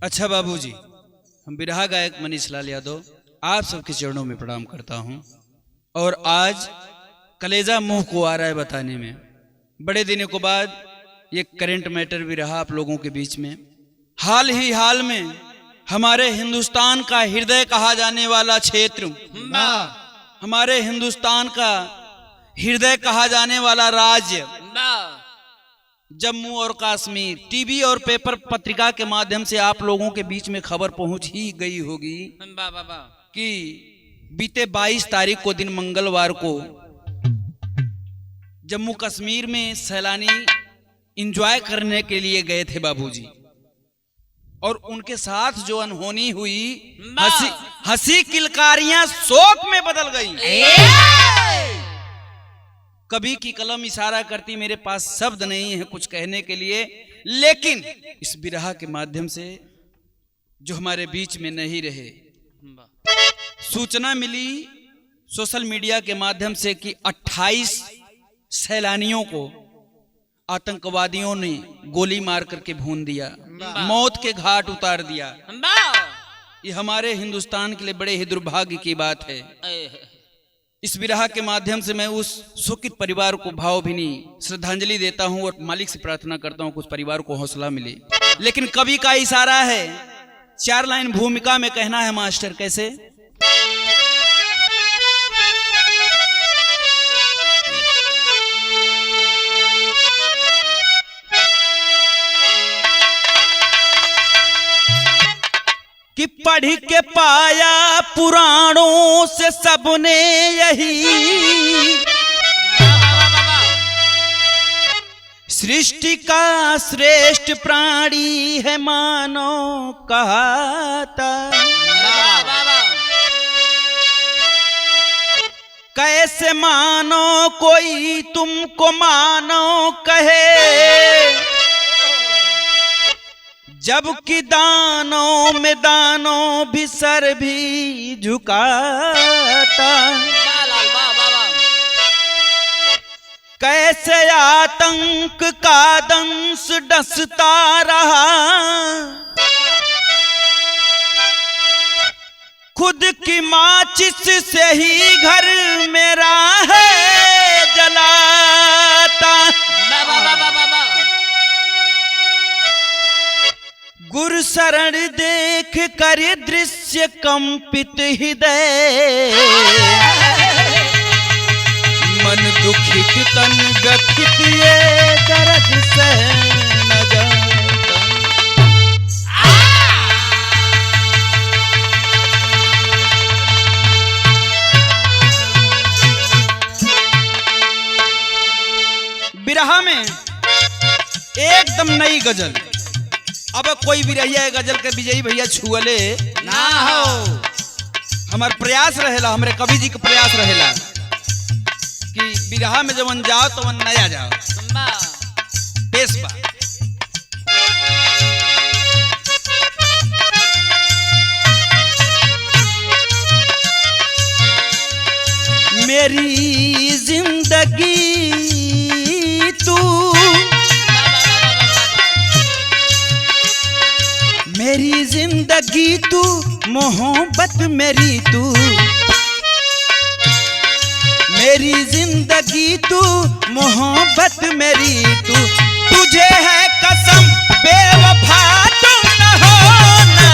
अच्छा बाबूजी, हम बिरहा गायक मनीष लाल यादव आप सबके चरणों में प्रणाम करता हूं। और आज कलेजा मुंह को आ रहा है बताने में, बड़े दिनों के बाद ये करंट मैटर भी रहा आप लोगों के बीच में। हाल में हमारे हिंदुस्तान का हृदय कहा जाने वाला क्षेत्र, हमारे हिंदुस्तान का हृदय कहा जाने वाला राज्य जम्मू और कश्मीर, टीवी और पेपर पत्रिका के माध्यम से आप लोगों के बीच में खबर पहुंच ही गई होगी कि बीते 22 तारीख को दिन मंगलवार को जम्मू कश्मीर में सैलानी एंजॉय करने के लिए गए थे बाबूजी, और उनके साथ जो अनहोनी हुई, हंसी किलकारियां शोक में बदल गई। कभी की कलम इशारा करती, मेरे पास शब्द नहीं है कुछ कहने के लिए, लेकिन इस बिरहा के माध्यम से जो हमारे बीच में नहीं रहे, सूचना मिली सोशल मीडिया के माध्यम से कि 28 सैलानियों को आतंकवादियों ने गोली मार करके भून दिया, मौत के घाट उतार दिया। ये हमारे हिंदुस्तान के लिए बड़े ही दुर्भाग्य की बात है। इस बिरहा के माध्यम से मैं उस शोकित परिवार को भावभीनी श्रद्धांजलि देता हूं और मालिक से प्रार्थना करता हूं कि उस परिवार को हौसला मिले। लेकिन कवि का इशारा है, 4 लाइन भूमिका में कहना है मास्टर, कैसे? कि पढ़ के पाया पुराणों से सबने यही, सृष्टि का श्रेष्ठ प्राणी है मानव कहता। कैसे मानो कोई तुमको मानो कहे, जबकि दानों में दानों भी सर भी झुकाता। कैसे आतंक का दंश डसता रहा, खुद की माचिस से ही घर मेरा है जलाता। गुरु शरण देख कर दृश्य कंपित हृदय, मन दुखित तन व्यथित ये दर्द से न जाता। बिरहा में एकदम नई गजल। अब कोई भी रहिया गजल के विजयी भैया छुअले ना हो, हमार प्रयास रहेला, हमरे कवि जी के प्रयास रहेला कि बिरहा में जब जाओ तो नया जाओ पेश बा। मेरी जिंदगी तू, मेरी जिंदगी तू, मोहब्बत मेरी तू, मेरी जिंदगी तू, मोहब्बत मेरी तू, तुझे है कसम बेवफा तुम न होना।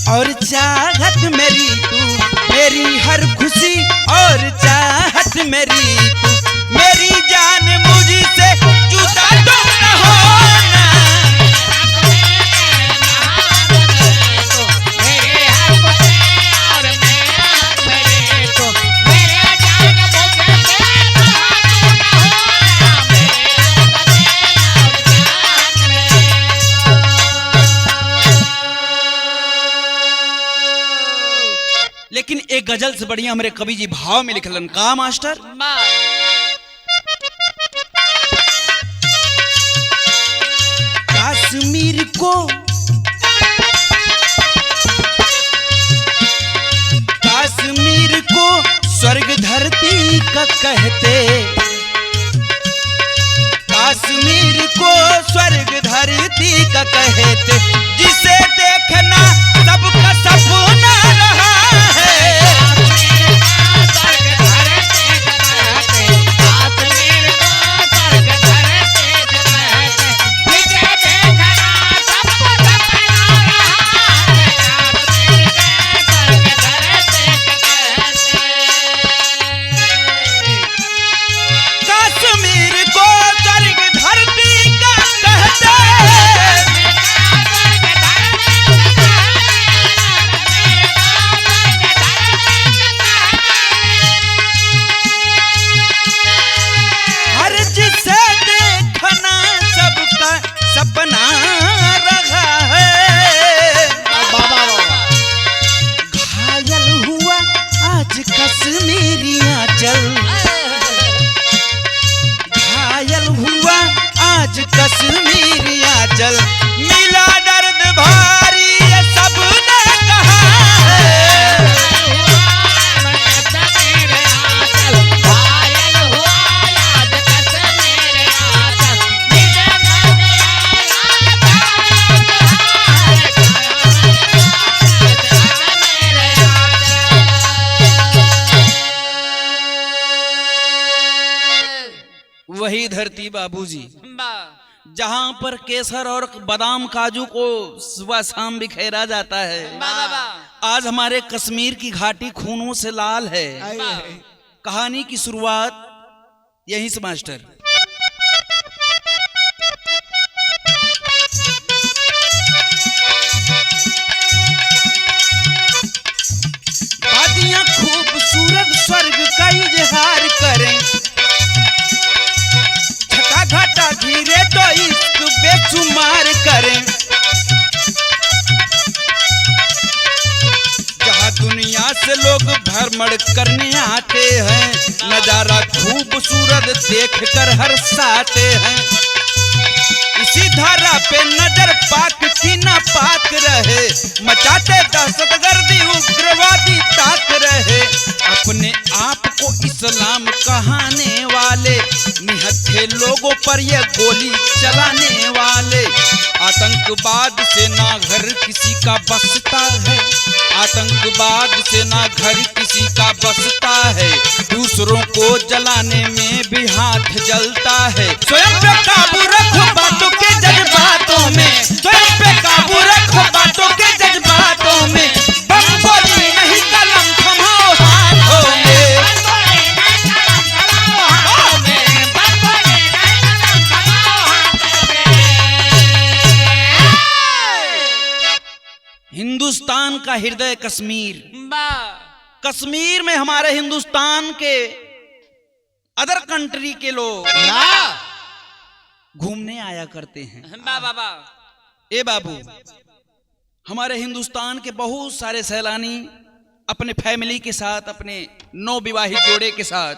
और चाहत मेरी तू, मेरी हर खुशी और चाहत मेरी तू, मेरी जान मुझसे जुदा तुम न होना। लेकिन एक गजल से बढ़िया हमारे कवि जी भाव में लिखलन का मास्टर। कश्मीर को स्वर्ग धरती का कहते, कश्मीर को स्वर्ग धरती का कहते, जिसे देखना सबका सपना रहा है। घायल हुआ आज कश्मीरी आंचल, मिला दर्द भारी ये सबने कहा है। वही धरती बाबूजी जहां पर केसर और बादाम काजू को सुबह शाम बिखेरा जाता है, आज हमारे कश्मीर की घाटी खूनों से लाल है। कहानी की शुरुआत यहीं से मास्टर। वादियां खूबसूरत स्वर्ग का इजहार करें, घाटा घिरे तो इश्क बेशुमार करें, जहां दुनिया से लोग भ्रमण करने आते हैं, नजारा खूबसूरत देखकर हर्षाते हैं। इसी धारा पे नजर पाक की ना पाक रहे, मचाते दहशतगर्दी उग्रवादी ताक रहे, अपने आप को इस्लाम कहाने वाले, निहत्थे लोगों पर ये गोली चलाने वाले। आतंकवाद से ना घर किसी का बसता है, आतंकवाद से ना घर किसी का बसता है, दूसरों को जलाने में भी हाथ जलता है। स्वयं पे काबू रखो बातों के जज्बातों में, स्वयं पे काबू रखो बातों के जज्बातों में, बम गोली नहीं कलम थमाओ हाथों में। हिंदुस्तान का हृदय कश्मीर, कश्मीर में हमारे हिंदुस्तान के अदर कंट्री के लोग घूमने आया करते हैं। ए बाबू, हमारे हिंदुस्तान के बहुत सारे सैलानी अपने फैमिली के साथ, अपने नवविवाहित जोड़े के साथ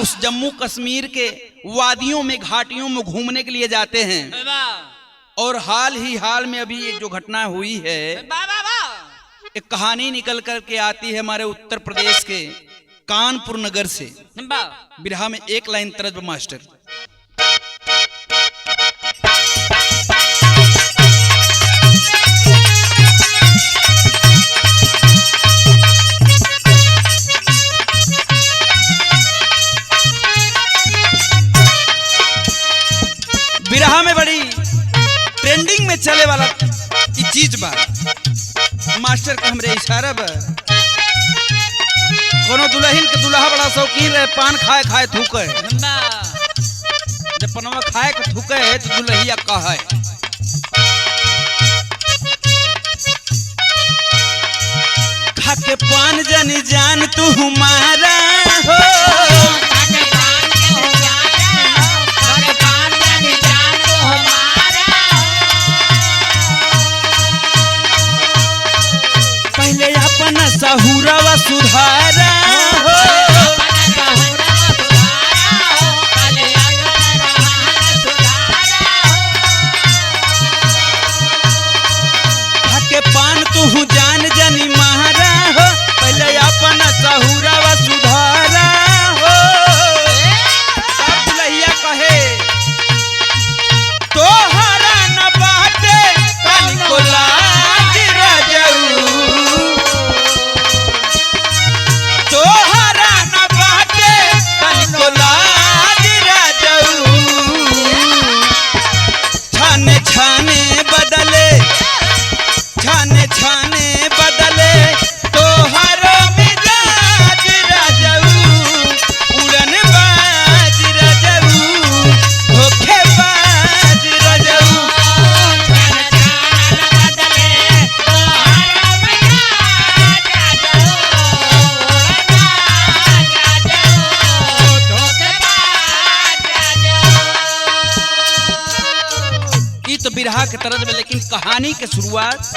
उस जम्मू कश्मीर के वादियों में, घाटियों में घूमने के लिए जाते हैं। और हाल में अभी एक जो घटना हुई है, एक कहानी निकल कर के आती है हमारे उत्तर प्रदेश के कानपुर नगर से। बिरहा में एक लाइन तरज मास्टर। बिरहा में बड़ी ट्रेंडिंग में चले वाला चीज बा मास्टर का हमरे इशारा बा। कोनो दुल्हन के दुल्हा बड़ा शौकीन रहे पान खाए खाए थूके, जब पनवा खाए के थूके है तो दुल्हिया कहे खा के पान जन जान तू हमारा हो, पहले अपना सहुरवा वसुधारा हो के पान तू जान जनी महारा हो पहले अपन सहुरा वसुधारा हो सब लहिया कहे तोहरा न बाटे कनिको लाज रजऊ तोहरा न बाटे कनिको लाज रजऊ छाने छाने बदले छाने छाने बदले तोहरो मिजाज रजऊ उड़न बाज रजऊ धोखेबाज रजऊ ई तो बिरहा के तरज में, लेकिन कहानी के शुरुआत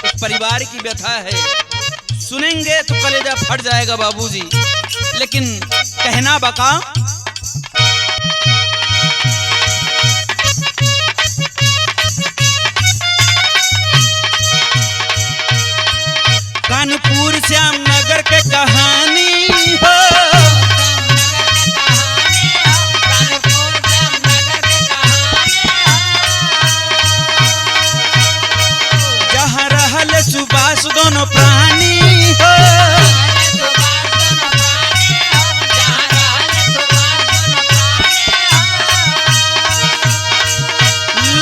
एक परिवार की व्यथा है। सुनेंगे तो कलेजा फट जाएगा बाबूजी, लेकिन कहना बका कानपुर श्याम नगर के कहानी हो जहाँ रहल सुबास दोनों प्राणी हो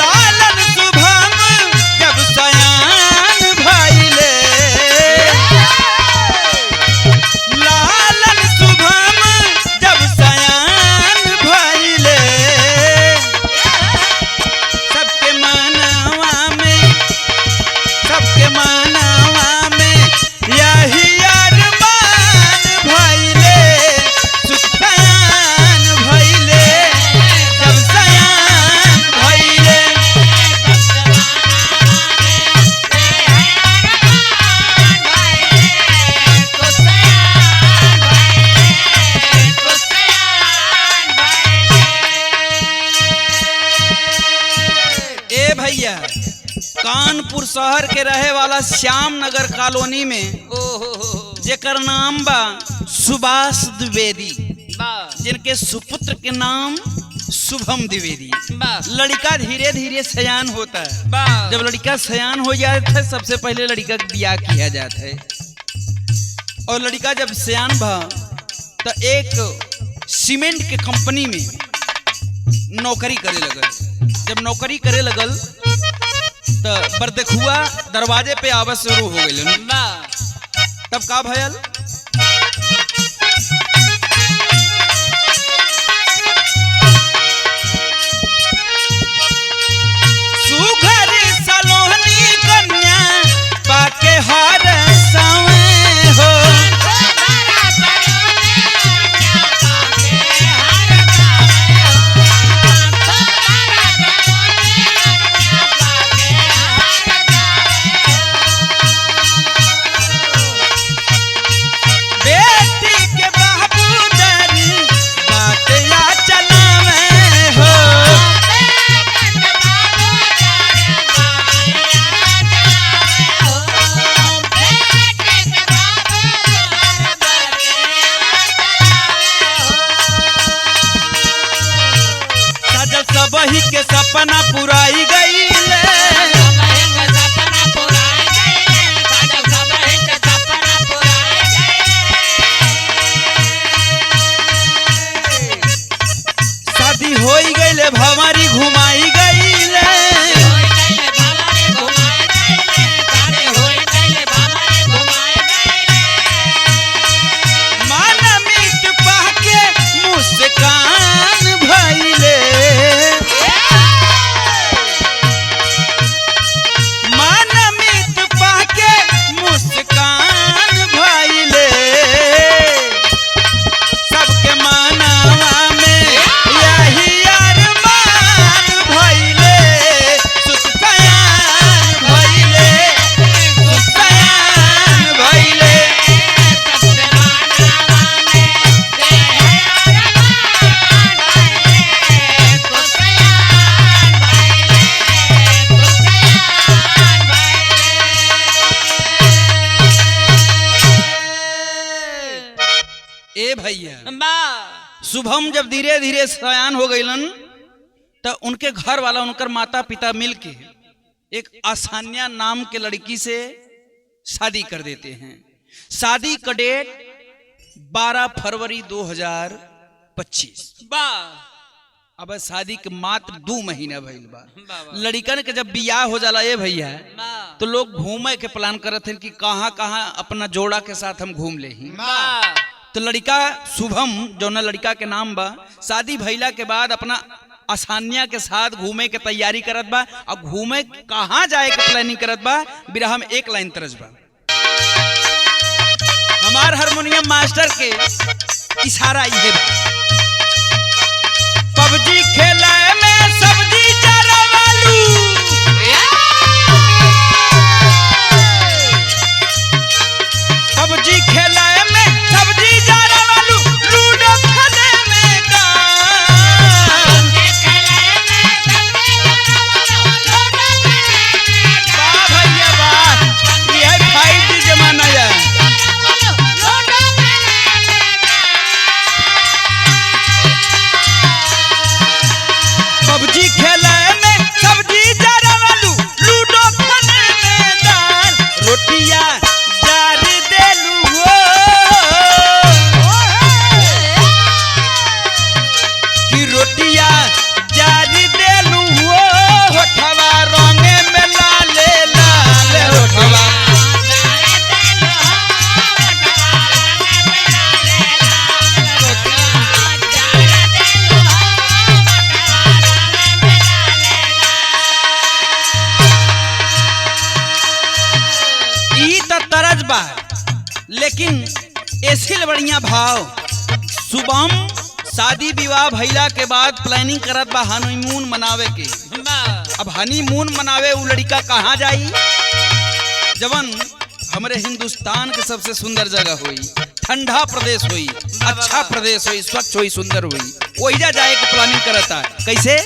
लालन शुभम जब सयान भइले लालन शुभम जब सयान भइले सबके मानवा में यही अरमान भइले सुखयान भइले जब सयान भइले ए भैया कानपुर शहर के रहे वाला श्याम नगर कॉलोनी में जेकर नाम बा सुभाष द्विवेदी, जिनके सुपुत्र के नाम शुभम द्विवेदी। लड़का धीरे धीरे सयान होता है। जब लड़का सयान हो जाता है सबसे पहले लड़का का ब्याह किया जाता है, और लड़का जब सयान भा तो एक सीमेंट के कंपनी में नौकरी करे लगल। जब नौकरी करे लगल तो बरदखुआ दरवाजे पे आवाज शुरू हो गई। तब का भयल सुघर सलोनी कन्या पाके हार सावे हो शुभम जब धीरे धीरे सयान हो गईलन तो उनके घर वाला उनकर माता पिता मिलके एक आसान्या नाम के लड़की से शादी कर देते हैं। शादी का डेट 12 फरवरी 2025। अब शादी के मात्र 2 महीना भइल बा। लड़कन के जब बियाह हो जाला ये भैया तो लोग घूमे के प्लान करत हैं कि कहाँ कहाँ अपना जोड़ा के साथ हम घूम ले ही। तो लड़का शुभम जो ना लड़का के नाम बा शादी भइला के बाद अपना आसानिया के साथ घूमे के तैयारी करत बा और घूमे कहाँ जाए के प्लानिंग करत बा। बिरहा में एक लाइन तरस बा, हमार हारमोनियम मास्टर के इशारा ये बा, पबजी खेला में सब्जी जरा वालू, पबजी खेला में सब्जी जरा वालू, लूडो खेले में गान, वाह भैया वाह, ये 5G जमाना है। पबजी खेले में सब्जी जरा वालू, लूडो खेले में दाल, रोटियां जार देलू हो कि रोटियां जार देलू हो, होठवा रंगे में लाले लाल होठवा, तरज बा लेकिन ऐसे बढ़िया भाव। शुभम शादी विवाह भइला के बाद प्लानिंग करत बा हनीमून मनावे के। अब हनीमून मनावे उ लड़का कहाँ जाई, जवन हमारे हिंदुस्तान के सबसे सुंदर जगह हुई, ठंडा प्रदेश हुई, अच्छा प्रदेश हुई, स्वच्छ हुई, सुंदर हुई, वही जाए के प्लानिंग करता। कैसे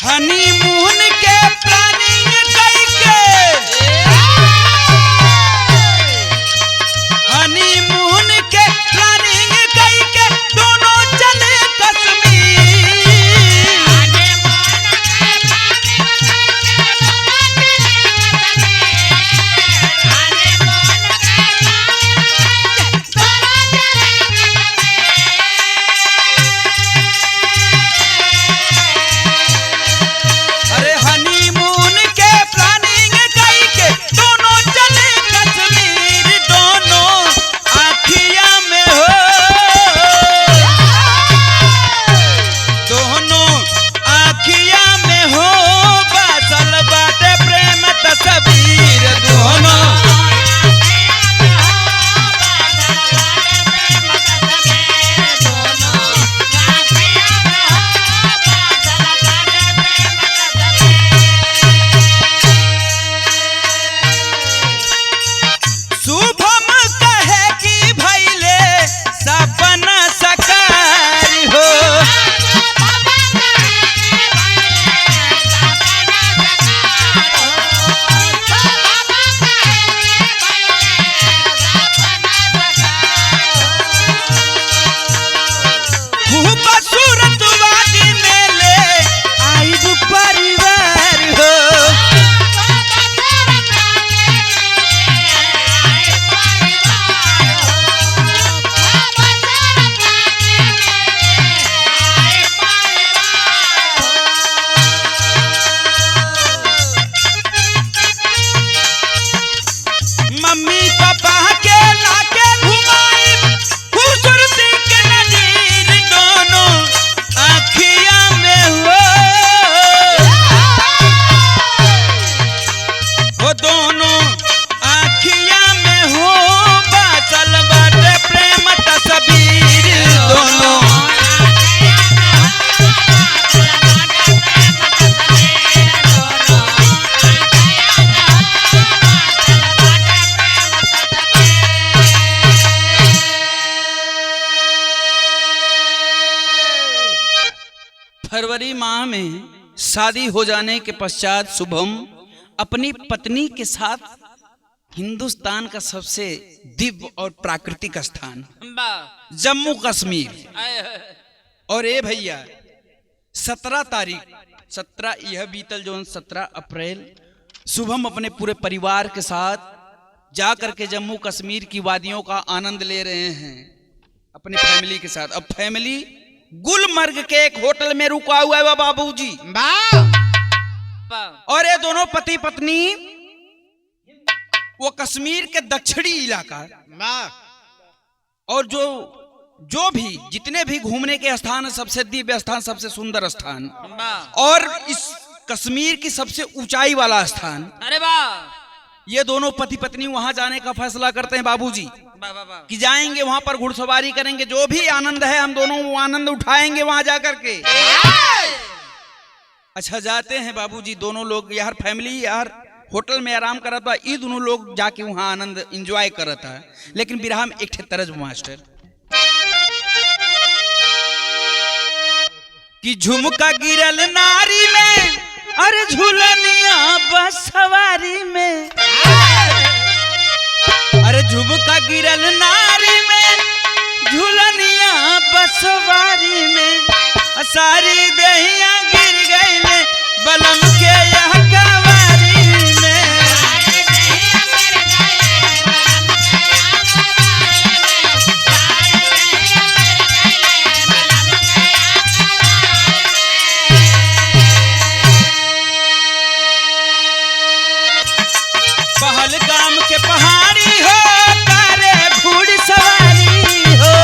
हनीमून के प्लानिंग करके, हनीमून के प्लानिंग करके दोनों चले कश्मीर, फरवरी माह में शादी हो जाने के पश्चात शुभम अपनी पत्नी के साथ हिंदुस्तान का सबसे दिव्य और प्राकृतिक स्थान जम्मू कश्मीर। और ए भैया 17 तारीख 17 यह बीतल जो 17 अप्रैल शुभम अपने पूरे परिवार के साथ जाकर के जम्मू कश्मीर की वादियों का आनंद ले रहे हैं अपनी फैमिली के साथ। अब फैमिली गुलमर्ग के एक होटल में रुका हुआ है बाबूजी, और ये दोनों पति पत्नी वो कश्मीर के दक्षिणी इलाका और जो भी जितने भी घूमने के स्थान है, सबसे दिव्य स्थान, सबसे सुंदर स्थान और इस कश्मीर की सबसे ऊंचाई वाला स्थान, अरे वाह, ये दोनों पति पत्नी वहां जाने का फैसला करते हैं बाबूजी कि जाएंगे वहां पर घुड़सवारी करेंगे, जो भी आनंद है हम दोनों वो आनंद उठाएंगे वहां जाकर के। अच्छा जाते हैं बाबूजी दोनों लोग, यार फैमिली यार होटल में आराम कर रहा था, ये दोनों लोग जाके वहां आनंद एंजॉय कर रहा था। लेकिन बिरहा में एक तरज मास्टर कि झुमका गिरल नारी में, अरे झूलनिया बसवारी में, अरे झुमका गिरल नारी में, झूलनिया बसवारी में, सारी दहिया गिर गई बलम के यह कवारी में। पहलगाम के पहाड़ी हो तारे घुड़ सवारी हो,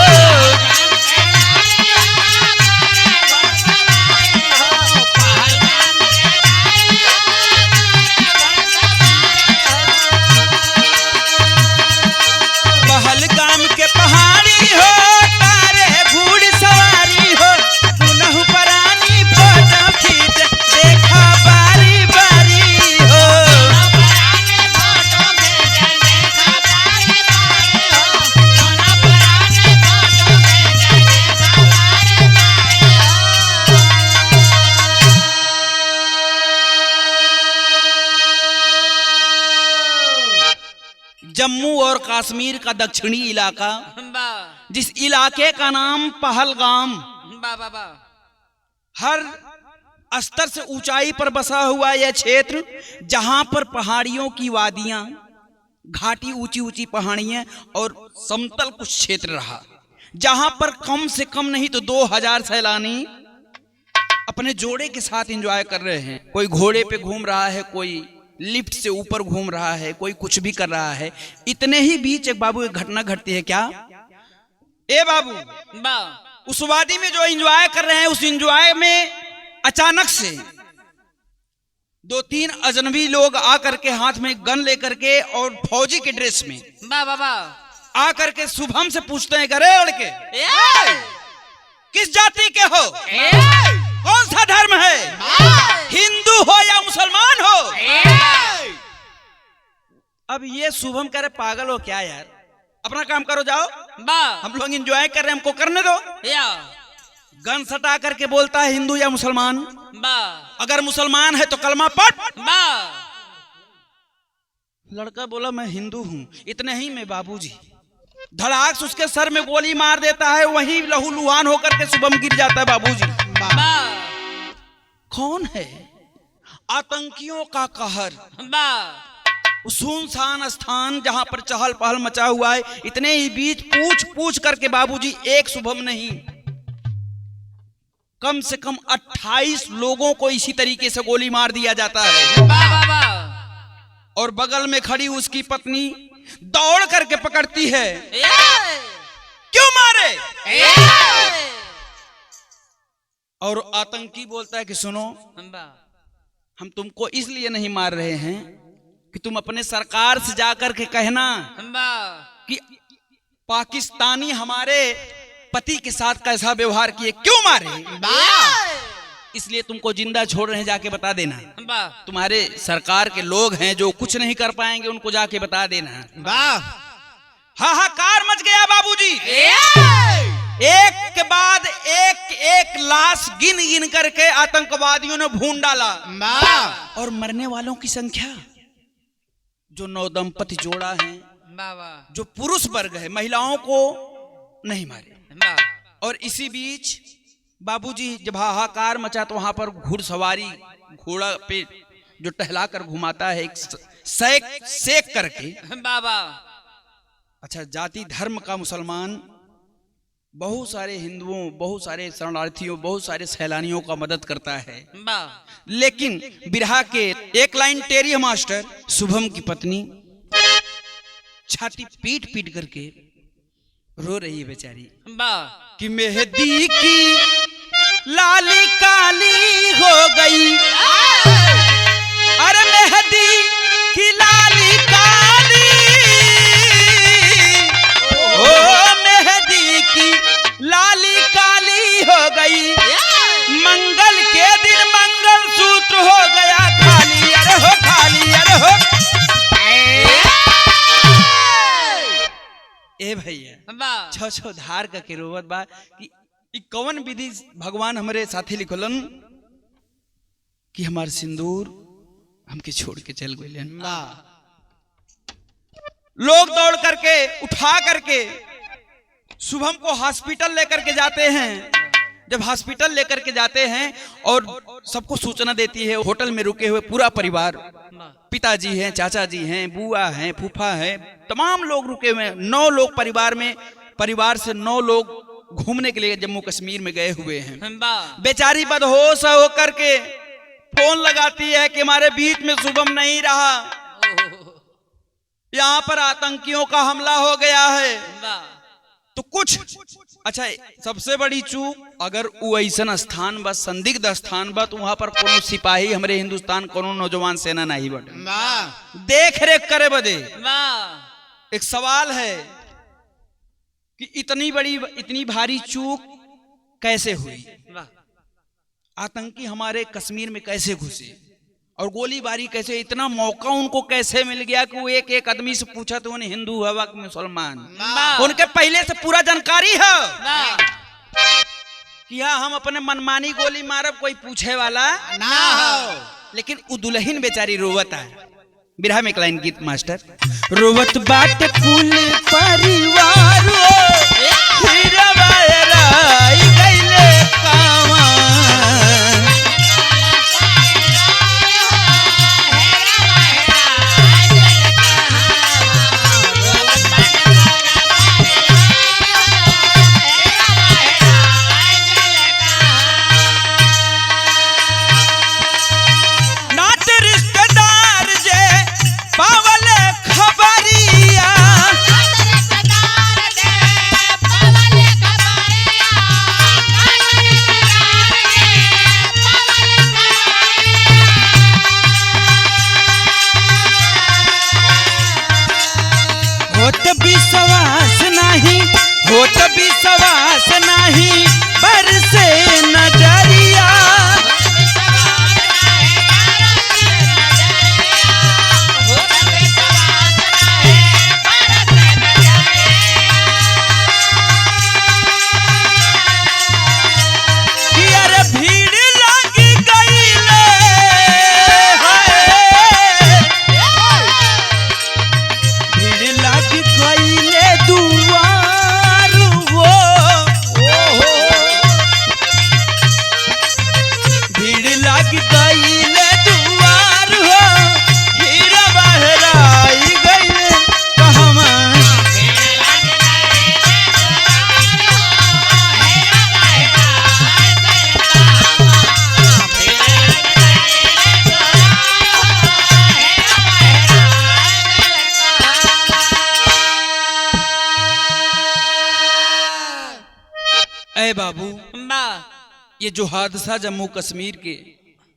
पहलगाम के पहाड़ी हो तारे घुड़ सवारी हो, पुनः परानी फोटो खींच देखा बारी बारी हो। जम्मू और कश्मीर का दक्षिणी इलाका, जिस इलाके का नाम पहलगाम, हर स्तर से ऊंचाई पर बसा हुआ यह क्षेत्र, जहां पर पहाड़ियों की वादियां, घाटी ऊंची ऊंची पहाड़ियां और समतल कुछ क्षेत्र रहा, जहां पर कम से कम नहीं तो 2000 सैलानी अपने जोड़े के साथ एंजॉय कर रहे हैं। कोई घोड़े पे घूम रहा है, कोई लिफ्ट से ऊपर घूम रहा है, कोई कुछ भी कर रहा है। इतने ही बीच एक बाबू एक घटना घटती है। क्या ए बाबू, उस वादी में जो एंजॉय कर रहे हैं, उस एंजॉय में अचानक से 2-3 अजनबी लोग आकर के हाथ में गन लेकर के और फौजी के ड्रेस में आकर के शुभम से पूछते हैं, अरे लड़के किस जाति के हो, कौन सा धर्म है, हिंदू हो या मुसलमान हो। अब ये शुभम कह रहे पागल हो क्या यार, अपना काम करो जाओ, हम लोग एंजॉय कर रहे हैं, हमको करने दो। गन सटा करके बोलता है हिंदू या मुसलमान, अगर मुसलमान है तो कलमा पढ़। लड़का बोला मैं हिंदू हूं। इतने ही में बाबूजी धड़ाक से उसके सर में गोली मार देता है, वहीं लहूलुहान होकर के शुभम गिर जाता है बाबूजी। कौन है? आतंकियों का कहर। सुनसान स्थान जहां पर चहल पहल मचा हुआ है, इतने ही बीच पूछ पूछ करके बाबूजी एक शुभम नहीं, कम से कम 28 लोगों को इसी तरीके से गोली मार दिया जाता है। और बगल में खड़ी उसकी पत्नी दौड़ करके पकड़ती है, क्यों मारे? और आतंकी बोलता है कि सुनो, हम तुमको इसलिए नहीं मार रहे हैं कि तुम अपने सरकार से जाकर के कहना कि पाकिस्तानी हमारे पति के साथ कैसा व्यवहार किए, क्यों मारे, इसलिए तुमको जिंदा छोड़ रहे हैं, जाके बता देना। तुम्हारे सरकार के लोग हैं जो कुछ नहीं कर पाएंगे, उनको जाके बता देना। हाहाकार मच गया बाबूजी, एक के बाद एक एक एक लाश गिन गिन करके आतंकवादियों ने भून डाला। और मरने वालों की संख्या जो 9 दंपति जोड़ा है, जो पुरुष वर्ग है, महिलाओं को नहीं मारे। और इसी बीच बाबूजी जब हाहाकार मचा तो वहां पर घुड़सवारी, घोड़ा पे जो टहला कर घुमाता है एक सेक करके। अच्छा, जाति धर्म का मुसलमान बहुत सारे हिंदुओं, बहुत सारे शरणार्थियों, बहुत सारे सैलानियों का मदद करता है। लेकिन बिरहा के एक लाइन टेरी मास्टर शुभम की पत्नी छाती पीट पीट करके रो रही है बेचारी कि मेहंदी की लाली काली हो गई, अरे मेहंदी की लाली काली, ओ मेहंदी की लाली काली हो गई, मंगल के दिन मंगल सूत्र हो गया खाली, अरे हो खाली, अरे हो। ए भैया छो छो धार का के रोवत बा कि कौन विधि भगवान हमारे साथी लिखलन कि हमार सिंदूर हमके छोड़ के चल गए। लोग दौड़ करके उठा करके शुभम को हॉस्पिटल लेकर के जाते हैं। जब हॉस्पिटल लेकर के जाते हैं और सबको सूचना देती है, होटल में रुके हुए पूरा परिवार, पिताजी हैं, चाचा जी हैं, बुआ हैं, फूफा हैं, तमाम लोग रुके हुए हैं। 9 लोग परिवार से 9 लोग घूमने के लिए जम्मू कश्मीर में गए हुए हैं। बेचारी बदहोश होकर के फोन लगाती है कि हमारे बीच में शुभम नहीं रहा, यहाँ पर आतंकियों का हमला हो गया है। तो कुछ अच्छा, सबसे बड़ी चूक, अगर वो ऐसा स्थान बस संदिग्ध स्थान बा तो वहां पर कोनो सिपाही हमारे हिंदुस्तान कोनो नौजवान सेना नहीं बटे देख रेख करे बदे। एक सवाल है कि इतनी भारी चूक कैसे हुई, आतंकी हमारे कश्मीर में कैसे घुसे और गोलीबारी कैसे, इतना मौका उनको कैसे मिल गया कि वो एक एक आदमी से पूछा तो उन्हें हिंदू हवा कि मुसलमान, उनके पहले से पूरा जानकारी है कि हाँ हम अपने मनमानी गोली मारब, कोई पूछे वाला ना हो। लेकिन वो दुल्हन बेचारी रोवत है। बिरहा में एक लाइन गीत मास्टर, रोवत बाट कुल परिवार विश्वास नहीं बरसे नजरिया, कि अरे भीड़ लगी गई भीड़ लगी गई दुआ बाबू। ये जो हादसा जम्मू कश्मीर के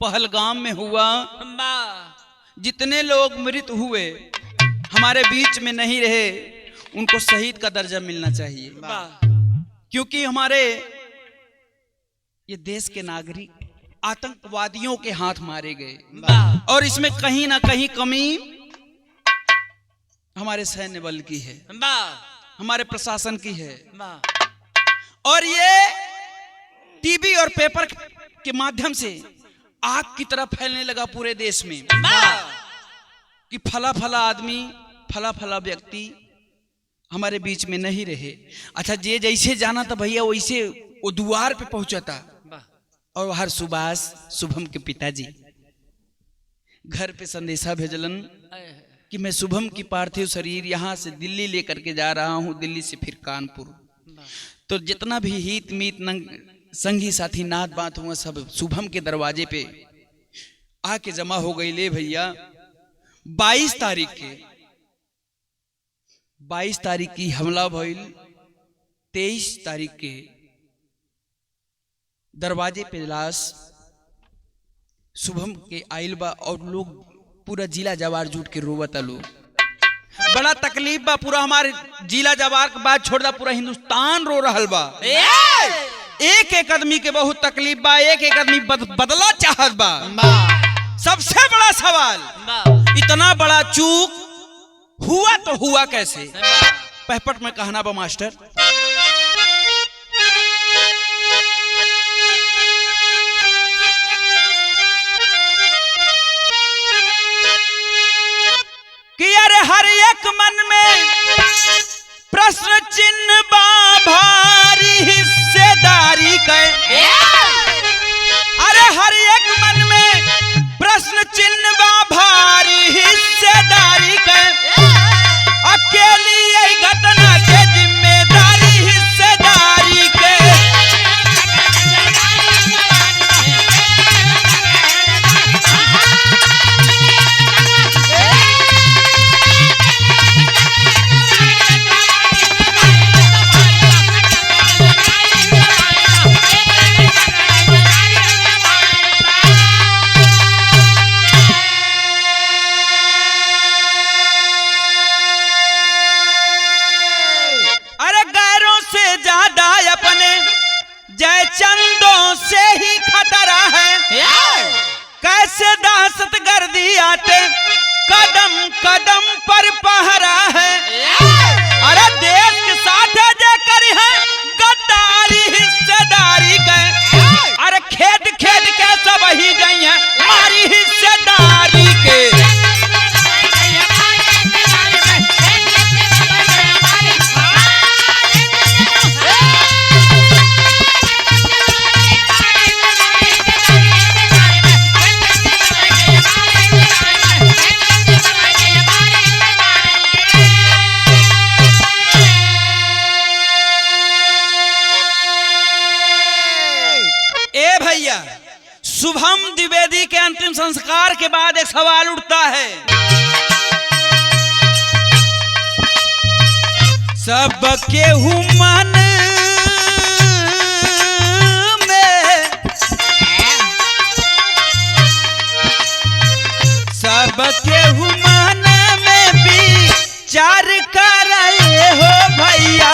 पहलगाम में हुआ, जितने लोग मृत हुए हमारे बीच में नहीं रहे, उनको शहीद का दर्जा मिलना चाहिए, क्योंकि हमारे ये देश के नागरिक आतंकवादियों के हाथ मारे गए। और इसमें कहीं ना कहीं कमी हमारे सैन्य बल की है, हमारे प्रशासन की है। और ये टीवी और पेपर के माध्यम से आग की तरह फैलने लगा पूरे देश में कि फला फला आदमी, फला फला व्यक्ति हमारे बीच में नहीं रहे। अच्छा, जे जैसे जाना था भैया वैसे वो द्वार पे पहुंचा था। और हर सुभाष शुभम के पिताजी घर पे संदेशा भेजलन कि मैं शुभम की पार्थिव शरीर यहाँ से दिल्ली लेकर के जा रहा हूँ, दिल्ली से फिर कानपुर। तो जितना भी हित मीत संगी साथी नात बात हुआ सब शुभम के दरवाजे पे आके जमा हो गई। ले भैया 22 तारीख की हमला भइल, 23 तारीख के दरवाजे पे लाश शुभम के आइल बा और लोग पूरा जिला जवार जुट के रोवता। लोग बड़ा तकलीफ बा, पूरा हमारे जिला जवार के बाद छोड़ दा पूरा हिंदुस्तान रो रहल बा। एक एक आदमी के बहुत तकलीफ बा, एक एक आदमी बदला चाहत बा। सबसे बड़ा सवाल, इतना बड़ा चूक हुआ तो हुआ कैसे? पहपट में कहना बा मास्टर, कि अरे हर एक मन में प्रश्न चिन्ह बा भारी हिस्सेदारी के। अरे हर एक मन में प्रश्न चिन्ह बा भारी हिस्सेदारी के। अकेली यही घटना के जिम्मेदारी हिस्सेदारी के। जय चंदों से ही खतरा है, कैसे दहशत गर्दी आते कदम कदम पर पहरा है। अरे देश के साथ जेकर है गद्दारी हिस्सेदारी के। अरे खेद खेद के सब ही गई है हमारी हिस्सेदारी के। शुभम द्विवेदी के अंतिम संस्कार के बाद एक सवाल उठता है, सबके मन में, सबके मन में विचार कर रहे हो भैया।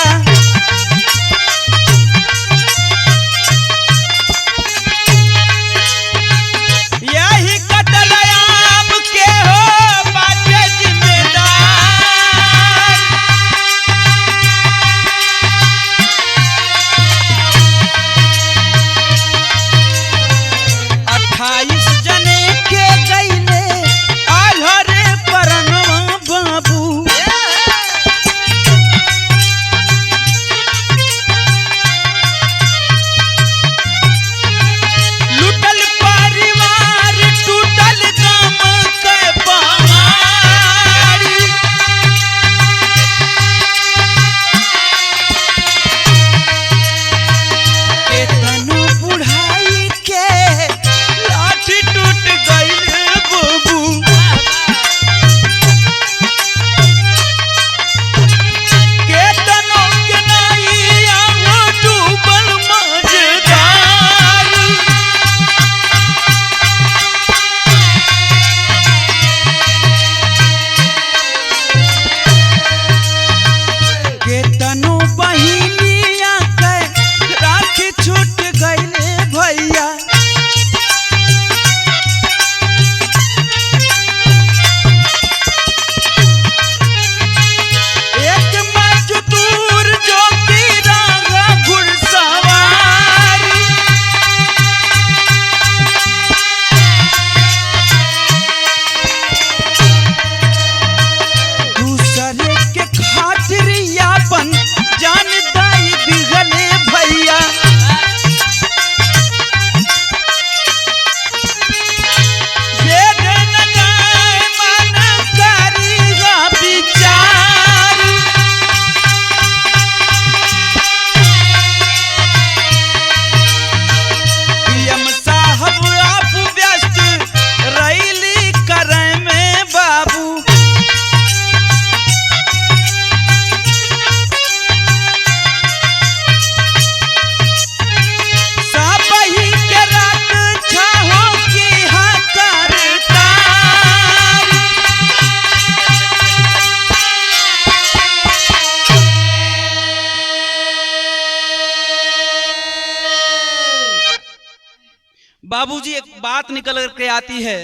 बाबूजी एक बात निकल के आती है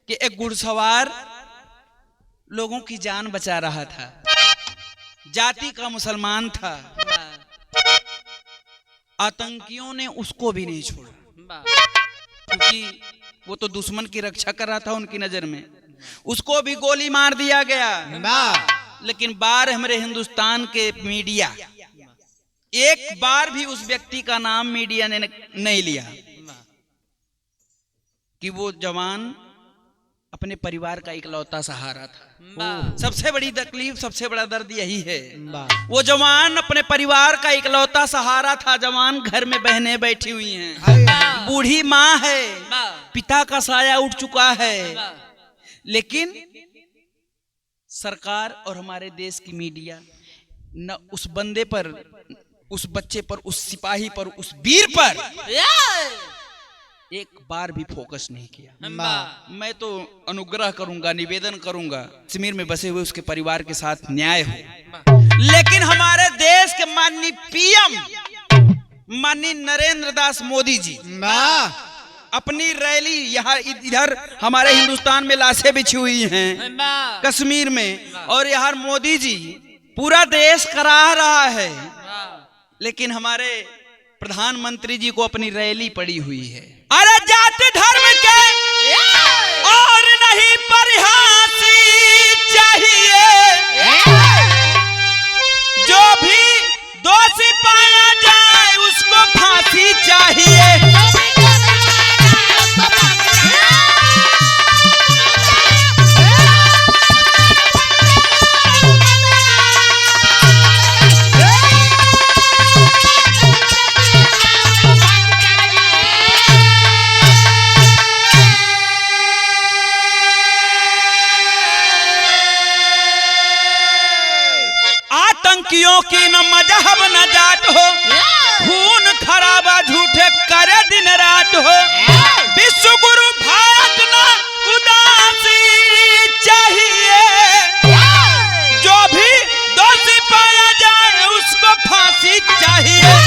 कि एक घुड़सवार लोगों की जान बचा रहा था, जाति का मुसलमान था, आतंकियों ने उसको भी नहीं छोड़ा क्योंकि वो तो दुश्मन की रक्षा कर रहा था उनकी नजर में, उसको भी गोली मार दिया गया। लेकिन बार हमारे हिंदुस्तान के मीडिया एक बार भी उस व्यक्ति का नाम मीडिया ने नहीं लिया कि वो जवान अपने परिवार का इकलौता सहारा था। सबसे बड़ी तकलीफ, सबसे बड़ा दर्द यही है, वो जवान अपने परिवार का इकलौता सहारा था। जवान घर में बहनें बैठी हुई हैं, बूढ़ी माँ है, पिता का साया उठ चुका है, लेकिन सरकार और हमारे देश की मीडिया न उस बंदे पर, उस बच्चे पर, उस सिपाही पर, उस वीर पर एक बार भी फोकस नहीं किया। मैं तो अनुग्रह करूंगा, निवेदन करूंगा कश्मीर में बसे हुए उसके परिवार के साथ न्याय हो, लेकिन हमारे देश के माननीय पीएम माननीय नरेंद्र दास मोदी जी अपनी रैली यहाँ इधर हमारे हिंदुस्तान में लाशें बिछी हुई हैं कश्मीर में, और यहाँ मोदी जी पूरा देश करा रहा है, लेकिन हमारे प्रधानमंत्री जी को अपनी रैली पड़ी हुई है। अरे जाति धर्म के और नहीं परिहासी चाहिए, जो भी दोषी पाया जाए उसको फांसी चाहिए। आतंकियों की न मजहब न जात हो, खून खराबा झूठे करे दिन रात हो, विश्व गुरु भारत न उदासी चाहिए, जो भी दोषी पाया जाए उसको फांसी चाहिए।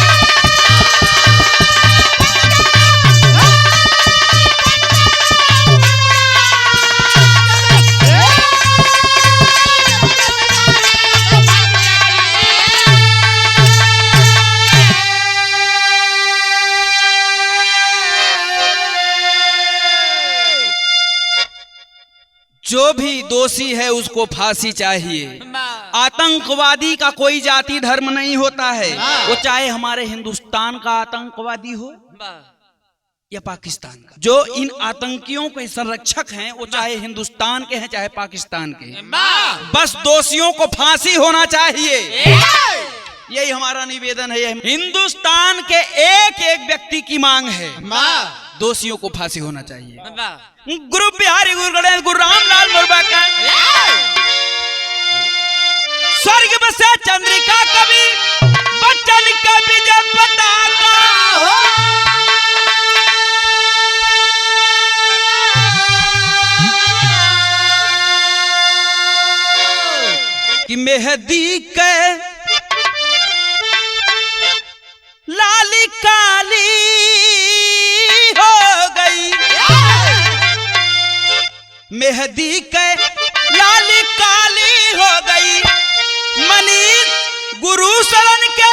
जो भी दोषी है उसको फांसी चाहिए। आतंकवादी का कोई जाति धर्म नहीं होता है, वो चाहे हमारे हिंदुस्तान का आतंकवादी हो या पाकिस्तान का। जो इन आतंकियों के संरक्षक हैं वो चाहे हिंदुस्तान के हैं चाहे पाकिस्तान के, बस दोषियों को फांसी होना चाहिए। यही हमारा निवेदन है, हिंदुस्तान के एक एक व्यक्ति की मांग है, दोषियों को फांसी होना चाहिए। गुरु बिहारी, गुरु गणेश, गुरु रामलाल मुर्गा का स्वर्ग बसे चंद्रिका कवि बच्चन कवि जब पताका हो, कि मेहदी के लाली काली हो गई, मेहदी के लाली काली हो गई, मनीष गुरु शरण के